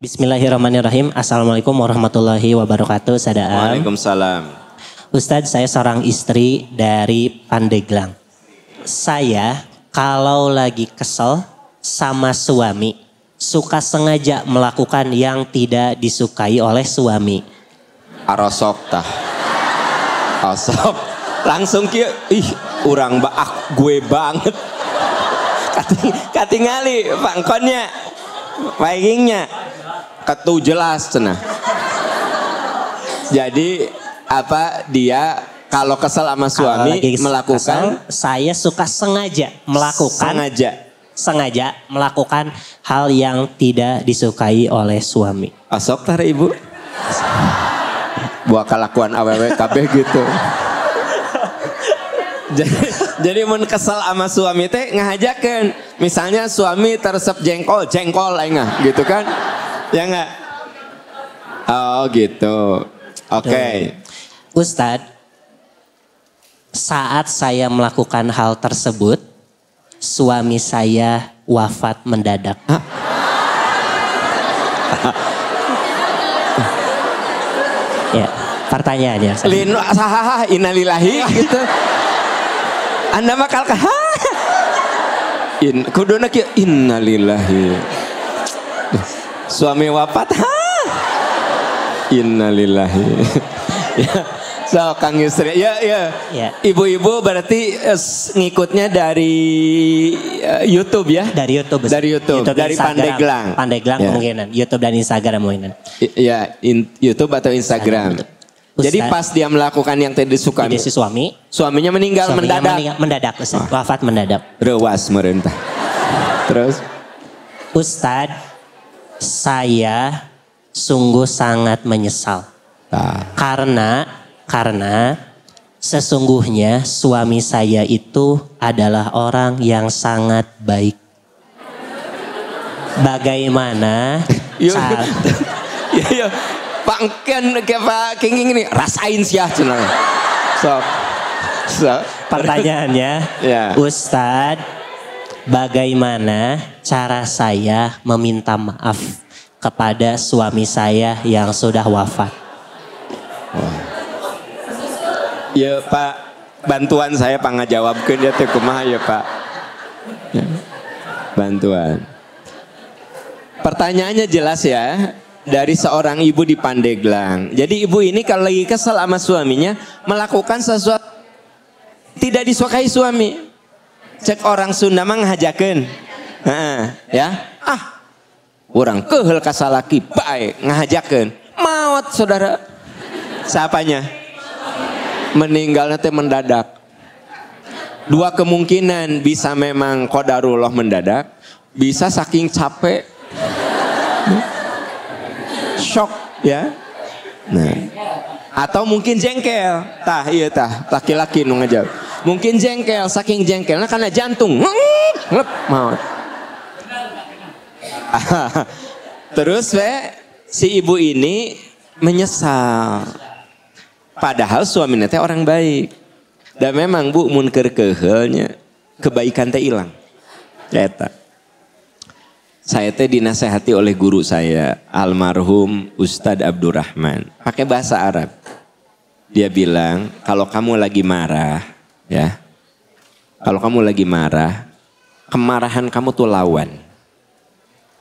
Bismillahirrahmanirrahim. Assalamualaikum warahmatullahi wabarakatuh. Sadaan. Waalaikumsalam. Ustadz, saya seorang istri dari Pandeglang. Saya kalau lagi kesel sama suami, suka sengaja melakukan yang tidak disukai oleh suami. Arosok tah. Asok. Langsung kieu, urang gue banget. Katingali pangkonnya. Paingnya. Ketu jelas cenah. Jadi apa dia kalau kesel sama suami melakukan kesel, saya suka sengaja melakukan hal yang tidak disukai oleh suami. Asok tar ibu. Buah kelakuan awewe kabeh gitu. Jadi mun kesel sama suami teh ngahajakeun. Misalnya suami teresep jengkol aing gitu kan. Ya enggak? Oh gitu. Oke. Ustadz, saat saya melakukan hal tersebut, suami saya wafat mendadak. Ya, pertanyaannya. Lino sahaha innalillahi gitu. Anda bakal kuduna kieu innalillahi. Suami wafat, innalillahi. Ya, so Kang Yusri, ya. Ibu-ibu berarti ngikutnya dari YouTube ya? Dari YouTube. Dari Pandeglang. Pandeglang ya. Kemungkinan. YouTube dan Instagram mungkinan. Iya, YouTube atau Instagram. Jadi pas dia melakukan yang tidak disukai, suaminya meninggal mendadak. Wafat mendadak. Rewas merentah. Terus? Ustadz, saya sungguh sangat menyesal. Karena sesungguhnya suami saya itu adalah orang yang sangat baik. Bagaimana? Iya. Pangken ke Pak King ini rasain sih cenah. So. Pertanyaannya, ya. Ustadz, bagaimana cara saya meminta maaf kepada suami saya yang sudah wafat? Ya Pak, bantuan saya pangajawabkeun dia teh kumaha ya Pak. Ya. Bantuan. Pertanyaannya jelas ya. Dari seorang ibu di Pandeglang. Jadi ibu ini kalau lagi kesel sama suaminya melakukan sesuatu tidak disukai suami. Cek orang Sunda mah ngahajakeun. Ya. Urang keheul ka salaki bae ngahajakeun. Maot saudara. Siapanya? Meninggalnya teh mendadak. Dua kemungkinan, bisa memang qadarullah mendadak, bisa saking capek. Shock ya. Nah. Atau mungkin jengkel. Laki-laki nu ngajak. Mungkin jengkel, saking jengkelnya karena jantung. Maut. Terus si ibu ini menyesal. Padahal suaminya teh orang baik. Dan memang Bu mun keur keheulnya kebaikan teh ilang. Eta. Saya teh dinasehati oleh guru saya, almarhum Ustadz Abdurrahman. Pakai bahasa Arab. Dia bilang, kalau kamu lagi marah, ya. Kalau kamu lagi marah, kemarahan kamu tuh lawan.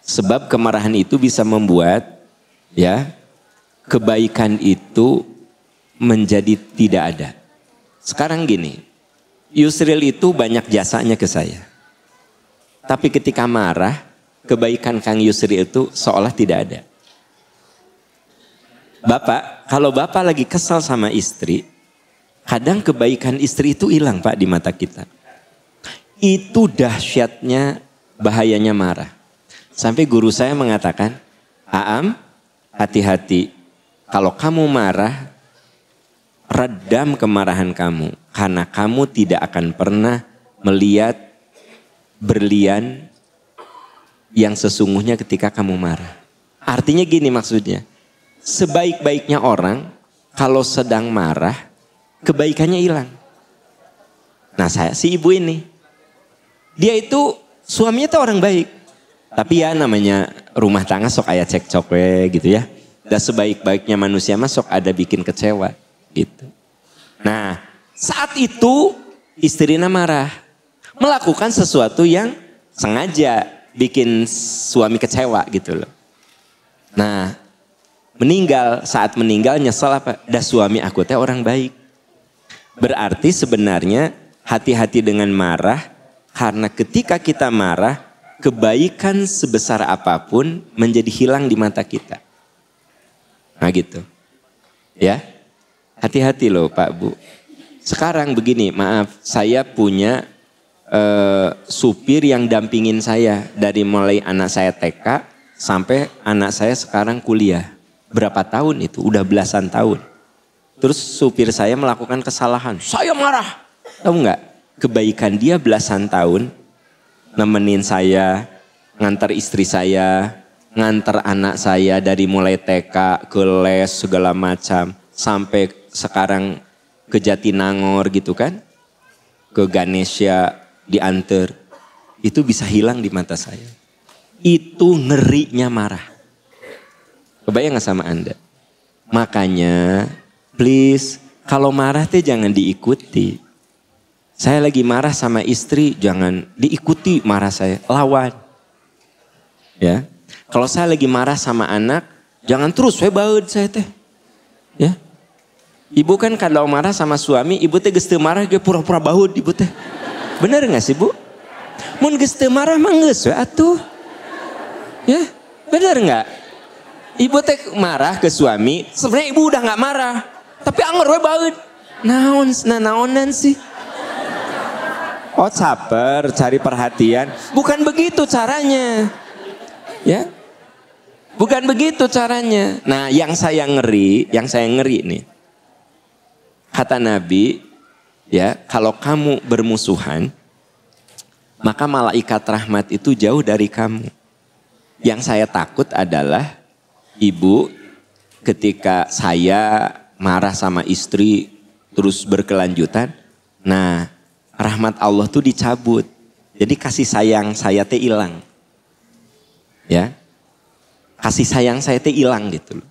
Sebab kemarahan itu bisa membuat, ya, kebaikan itu menjadi tidak ada. Sekarang gini, Yusril itu banyak jasanya ke saya. Tapi ketika marah, kebaikan Kang Yusri itu seolah tidak ada. Bapak, kalau Bapak lagi kesal sama istri, kadang kebaikan istri itu hilang Pak di mata kita. Itu dahsyatnya, bahayanya marah. Sampai guru saya mengatakan, Aam, hati-hati. Kalau kamu marah, redam kemarahan kamu. Karena kamu tidak akan pernah melihat berlian yang sesungguhnya ketika kamu marah. Artinya gini maksudnya. Sebaik-baiknya orang kalau sedang marah kebaikannya hilang. Nah si ibu ini. Dia itu suaminya tuh orang baik. Tapi ya namanya rumah tangga sok aya cekcok we gitu ya. Dan sebaik-baiknya manusia mah sok ada bikin kecewa gitu. Nah saat itu istrinya marah. Melakukan sesuatu yang sengaja bikin suami kecewa gitu loh. Nah saat meninggal nyesel apa? Dah suami aku teh orang baik. Berarti sebenarnya hati-hati dengan marah. Karena ketika kita marah, kebaikan sebesar apapun menjadi hilang di mata kita. Nah gitu. Ya, hati-hati loh Pak Bu. Sekarang begini, maaf, saya punya supir yang dampingin saya. Dari mulai anak saya TK sampai anak saya sekarang kuliah. Berapa tahun itu? Udah belasan tahun. Terus supir saya melakukan kesalahan. Saya marah. Tahu nggak? Kebaikan dia belasan tahun. Nemenin saya, ngantar istri saya, ngantar anak saya dari mulai TK ke les segala macam. Sampai sekarang ke Jatinangor gitu kan. Ke Ganesha diantar. Itu bisa hilang di mata saya. Itu ngerinya marah. Kebayang gak sama Anda? Makanya please kalau marah teh jangan diikuti. Saya lagi marah sama istri jangan diikuti marah saya. Lawan. Ya. Kalau saya lagi marah sama anak jangan terus saya baud saya teh. Ya. Ibu kan kalau marah sama suami ibu teh geus teu marah ge pura-pura baud ibu teh. Bener gak sih Bu? Mun geus teu marah mah geus we atuh. Ya. Bener gak? Ibu teh marah ke suami, sebenarnya ibu udah nggak marah, tapi anger we baud. Naonan sih. Oh caper, cari perhatian. Bukan begitu caranya. Ya. Bukan begitu caranya. Nah, yang saya ngeri nih. Kata Nabi, ya, kalau kamu bermusuhan, maka malaikat rahmat itu jauh dari kamu. Yang saya takut adalah ibu ketika saya marah sama istri terus berkelanjutan, nah rahmat Allah tuh dicabut. Jadi kasih sayang saya teh hilang. Ya. Kasih sayang saya teh hilang gitu loh.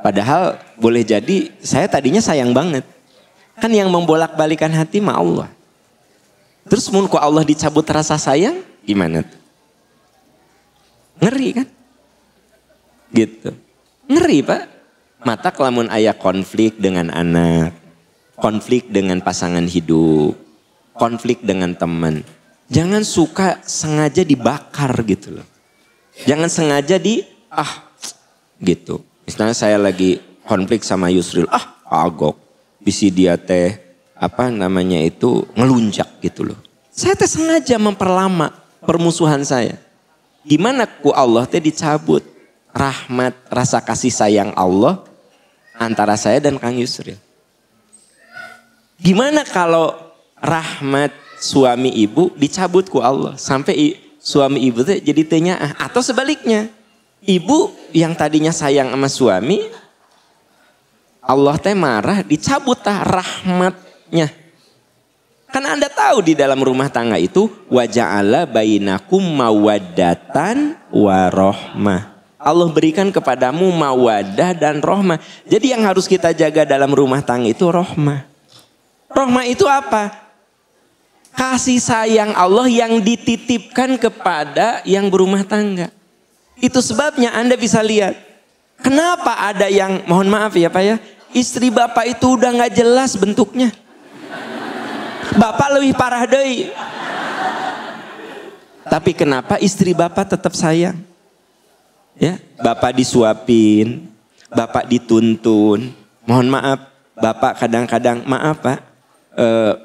Padahal boleh jadi saya tadinya sayang banget. Kan yang membolak-balikan hati mah Allah. Terus mun ku Allah dicabut rasa sayang, gimana tuh? Ngeri kan? Gitu. Ngeri Pak. Mata kelamun aya konflik dengan anak, konflik dengan pasangan hidup, konflik dengan teman. Jangan suka sengaja dibakar gitu loh. Jangan sengaja gitu. Misalnya saya lagi konflik sama Yusril, agok. Bisi dia teh ngelunjak gitu loh. Saya teh sengaja memperlama permusuhan saya. Gimana ku Allah teh dicabut rahmat, rasa kasih sayang Allah antara saya dan Kang Yusril. Gimana kalau rahmat suami ibu dicabut ku Allah sampai suami ibu teh jadi tanya atau sebaliknya. Ibu yang tadinya sayang sama suami, Allah teh marah dicabut rahmatnya. Kan Anda tahu di dalam rumah tangga itu waja'ala bainakum mawaddatan warahmah. Allah berikan kepadamu mawaddah dan rohmah. Jadi yang harus kita jaga dalam rumah tangga itu rohmah. Rohmah itu apa? Kasih sayang Allah yang dititipkan kepada yang berumah tangga. Itu sebabnya Anda bisa lihat. Kenapa ada yang, mohon maaf ya Pak ya. Istri Bapak itu udah gak jelas bentuknya. Bapak lebih parah deui. Tapi kenapa istri Bapak tetap sayang? Ya, Bapak disuapin, Bapak dituntun. Mohon maaf, Bapak kadang-kadang maaf Pak,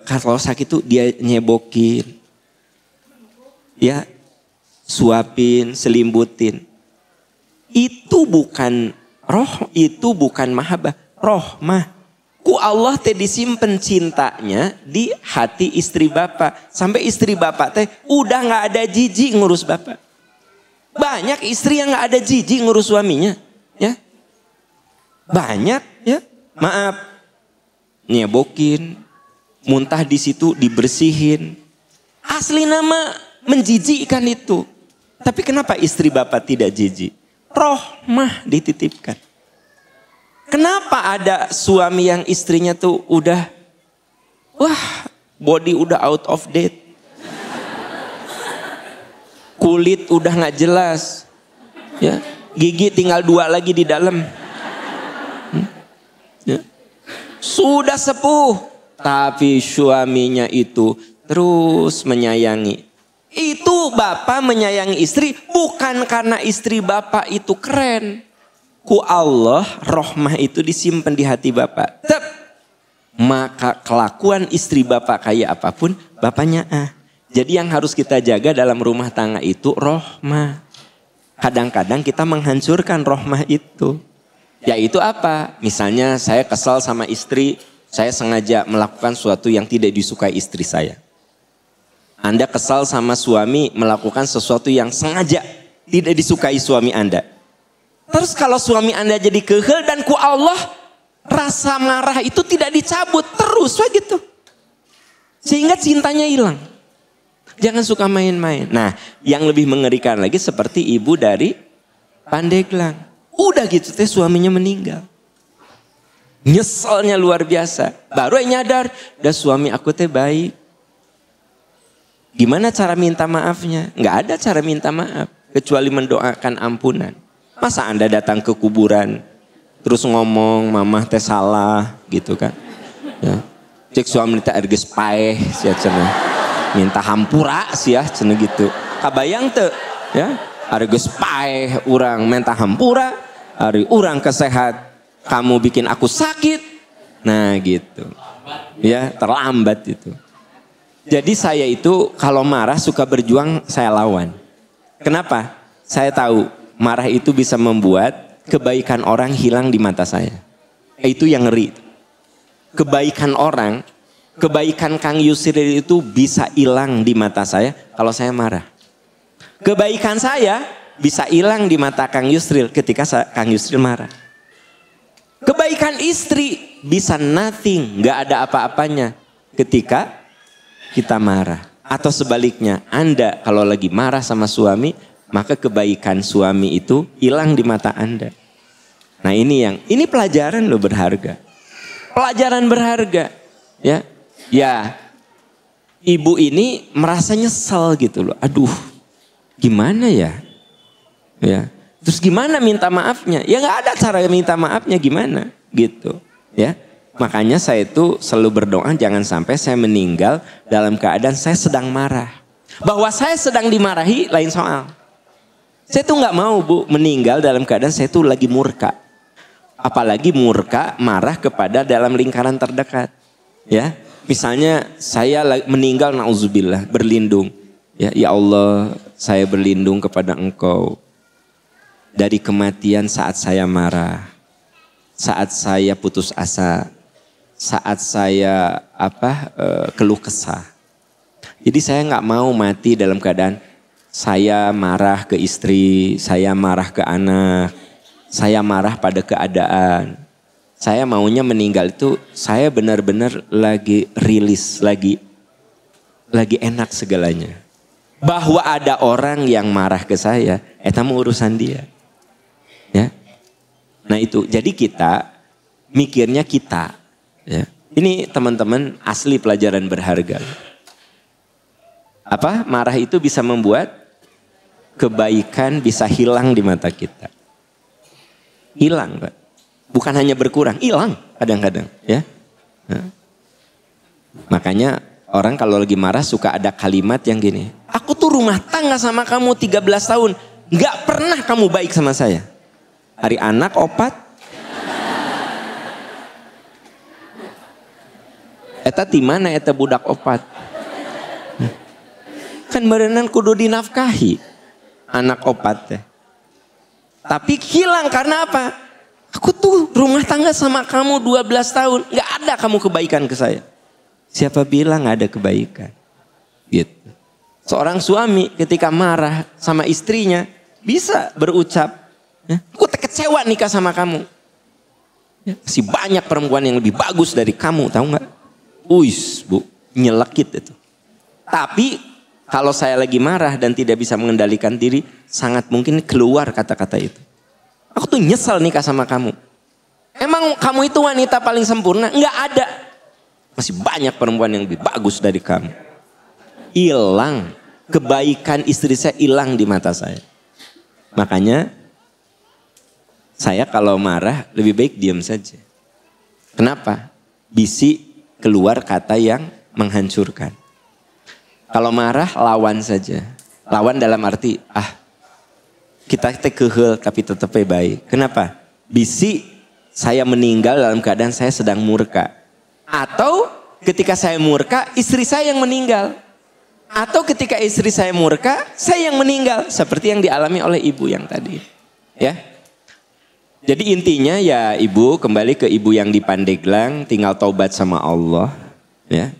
kalau sakit itu dia nyebokin, ya, suapin, selimbutin. Itu bukan itu bukan mahabbah, rohmah. Ku Allah teh disimpan cintanya di hati istri Bapak, sampai istri Bapak teh udah nggak ada jijik ngurus Bapak. Banyak istri yang gak ada jijik ngurus suaminya. Ya. Banyak ya. Maaf. Nyebokin. Muntah di situ dibersihin. Asli nama menjijikkan itu. Tapi kenapa istri bapak tidak jijik? Rahmah dititipkan. Kenapa ada suami yang istrinya tuh udah, wah body udah out of date. Kulit udah gak jelas. Ya, gigi tinggal 2 lagi di dalam. Ya. Sudah sepuh. Tapi suaminya itu terus menyayangi. Itu bapak menyayangi istri bukan karena istri bapak itu keren. Ku Allah rahmah itu disimpan di hati bapak. Maka kelakuan istri bapak kayak apapun bapaknya Jadi yang harus kita jaga dalam rumah tangga itu rahmah. Kadang-kadang kita menghancurkan rahmah itu. Yaitu apa? Misalnya saya kesal sama istri, saya sengaja melakukan sesuatu yang tidak disukai istri saya. Anda kesal sama suami melakukan sesuatu yang sengaja tidak disukai suami Anda. Terus kalau suami Anda jadi kehel dan ku Allah rasa marah itu tidak dicabut terus begitu. Sehingga cintanya hilang. Jangan suka main-main. Nah, yang lebih mengerikan lagi seperti ibu dari Pandeglang. Udah gitu teh suaminya meninggal. Nyeselnya luar biasa. Baru nyadar, dah suami aku teh baik. Gimana cara minta maafnya? Nggak ada cara minta maaf. Kecuali mendoakan ampunan. Masa Anda datang ke kuburan. Terus ngomong, mamah teh salah gitu kan. Ya. Cek suami teh erges paeh sia cenah. Minta hampura sih ya cenah gitu. Kabayang teu ya? Erges paeh urang minta hampura, ari urang kesehat, kamu bikin aku sakit. Nah gitu. Ya, terlambat itu. Jadi saya itu kalau marah suka berjuang saya lawan. Kenapa? Saya tahu marah itu bisa membuat kebaikan orang hilang di mata saya. Itu yang ngeri. Kebaikan orang, kebaikan Kang Yusril itu bisa hilang di mata saya kalau saya marah. Kebaikan saya bisa hilang di mata Kang Yusril ketika Kang Yusril marah. Kebaikan istri bisa nothing, nggak ada apa-apanya ketika kita marah. Atau sebaliknya, Anda kalau lagi marah sama suami, maka kebaikan suami itu hilang di mata Anda. Nah ini pelajaran loh berharga. Pelajaran berharga. Ya, ibu ini merasa nyesel gitu loh. Aduh, gimana ya? Ya, terus gimana minta maafnya? Ya nggak ada cara minta maafnya gimana, gitu. Ya, makanya saya itu selalu berdoa jangan sampai saya meninggal dalam keadaan saya sedang marah. Bahwa saya sedang dimarahi lain soal. Saya tuh nggak mau Bu meninggal dalam keadaan saya tuh lagi murka. Apalagi murka marah kepada dalam lingkaran terdekat. Ya, misalnya saya meninggal nauzubillah berlindung. Ya Allah saya berlindung kepada Engkau dari kematian saat saya marah, saat saya putus asa, saat saya keluh kesah. Jadi saya nggak mau mati dalam keadaan saya marah ke istri, saya marah ke anak, saya marah pada keadaan. Saya maunya meninggal itu saya benar-benar lagi rilis, lagi enak segalanya. Bahwa ada orang yang marah ke saya, itu urusan dia. Ya. Nah itu, jadi kita mikirnya kita. Ya. Ini teman-teman asli pelajaran berharga. Marah itu bisa membuat kebaikan bisa hilang di mata kita. Hilang Pak. Bukan hanya berkurang, hilang kadang-kadang. Ya. Nah. Makanya orang kalau lagi marah suka ada kalimat yang gini. Aku tuh rumah tangga sama kamu 13 tahun. Gak pernah kamu baik sama saya. Hari anak opat. Eta timana eta budak opat. Kan berenang kudu dinafkahi. Anak opat teh. Tapi hilang karena apa? Aku tuh rumah tangga sama kamu 12 tahun. Gak ada kamu kebaikan ke saya. Siapa bilang gak ada kebaikan? Gitu. Seorang suami ketika marah sama istrinya. Bisa berucap. Aku kecewa nikah sama kamu. Masih banyak perempuan yang lebih bagus dari kamu. Tahu gak? Bu, nyelekit itu. Tapi Kalau saya lagi marah dan tidak bisa mengendalikan diri, sangat mungkin keluar kata-kata itu. Aku tuh nyesel nikah sama kamu. Emang kamu itu wanita paling sempurna? Enggak ada. Masih banyak perempuan yang lebih bagus dari kamu. Hilang. Kebaikan istri saya hilang di mata saya. Makanya saya kalau marah lebih baik diam saja. Kenapa? Bisi keluar kata yang menghancurkan. Kalau marah lawan saja. Lawan dalam arti kita kehel tapi tetap baik. Kenapa? Bisi saya meninggal dalam keadaan saya sedang murka. Atau ketika saya murka istri saya yang meninggal. Atau ketika istri saya murka saya yang meninggal. Seperti yang dialami oleh ibu yang tadi. Ya. Jadi intinya ya ibu kembali ke ibu yang di Pandeglang. Tinggal taubat sama Allah. Ya.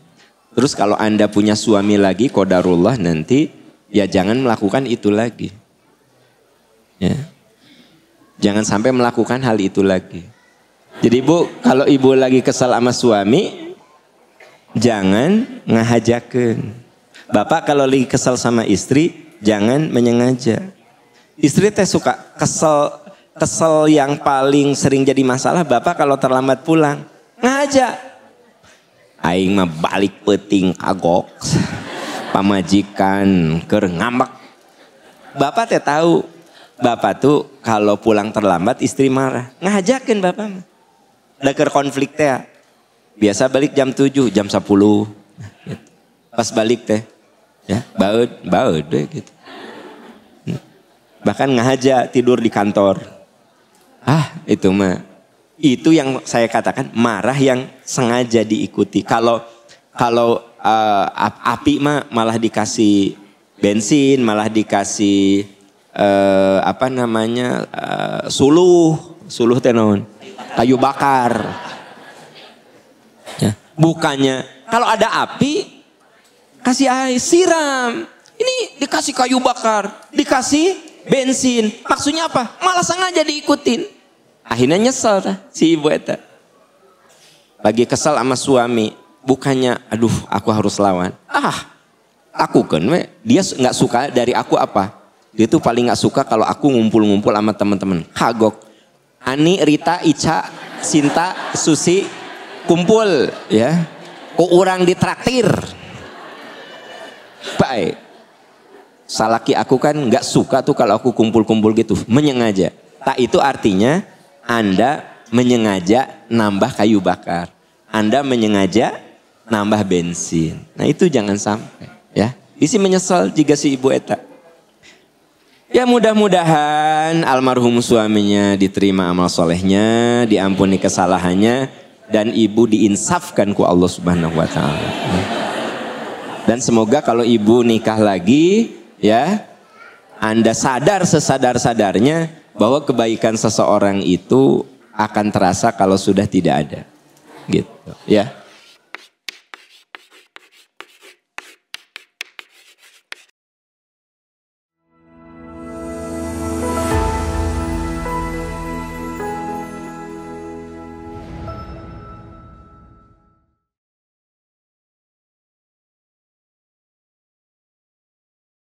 Terus kalau Anda punya suami lagi qadarullah nanti. Ya jangan melakukan itu lagi. Ya. Jangan sampai melakukan hal itu lagi. Jadi ibu kalau ibu lagi kesal sama suami. Jangan ngahajakeun. Bapak kalau lagi kesal sama istri, jangan menyengaja. Istri teh suka kesel yang paling sering jadi masalah. Bapak kalau terlambat pulang, ngajak. Aing mah balik peuting kagok. Pamajikan keur ngambek. Bapak teh tahu, bapak tuh kalau pulang terlambat istri marah. Ngajakeun bapak mah. Da keur konflik teh. Biasa balik jam 7, jam 10. Pas balik teh. Ya, baud deh gitu. Bahkan ngahaja tidur di kantor. Itu mah. Itu yang saya katakan marah yang sengaja diikuti. Kalau api mah malah dikasih bensin, malah dikasih suluh teh naon? Kayu bakar. Ya, bukannya kalau ada api kasih air, siram. Ini dikasih kayu bakar, dikasih bensin. Maksudnya apa? Malah sengaja diikutin. Akhirnya nyesel si ibu eta. Lagi kesal sama suami. Bukannya, aduh aku harus lawan. Aku kan, dia gak suka dari aku apa? Dia tuh paling gak suka kalau aku ngumpul-ngumpul sama teman-teman. Kagok. Ani, Rita, Ica, Sinta, Susi, kumpul. Ya. Ku urang ditraktir. Baik. Salaki aku kan gak suka tuh kalau aku kumpul-kumpul gitu. Menyengaja. Tak itu artinya Anda menyengaja nambah kayu bakar. Anda menyengaja nambah bensin. Nah itu jangan sampai. Ya. Isi menyesal jika si ibu eta. Ya mudah-mudahan almarhum suaminya diterima amal solehnya. Diampuni kesalahannya. Dan ibu diinsafkan ku Allah subhanahu wa ta'ala. Dan semoga kalau ibu nikah lagi, ya, Anda sadar sesadar-sadarnya bahwa kebaikan seseorang itu akan terasa kalau sudah tidak ada. Gitu, ya.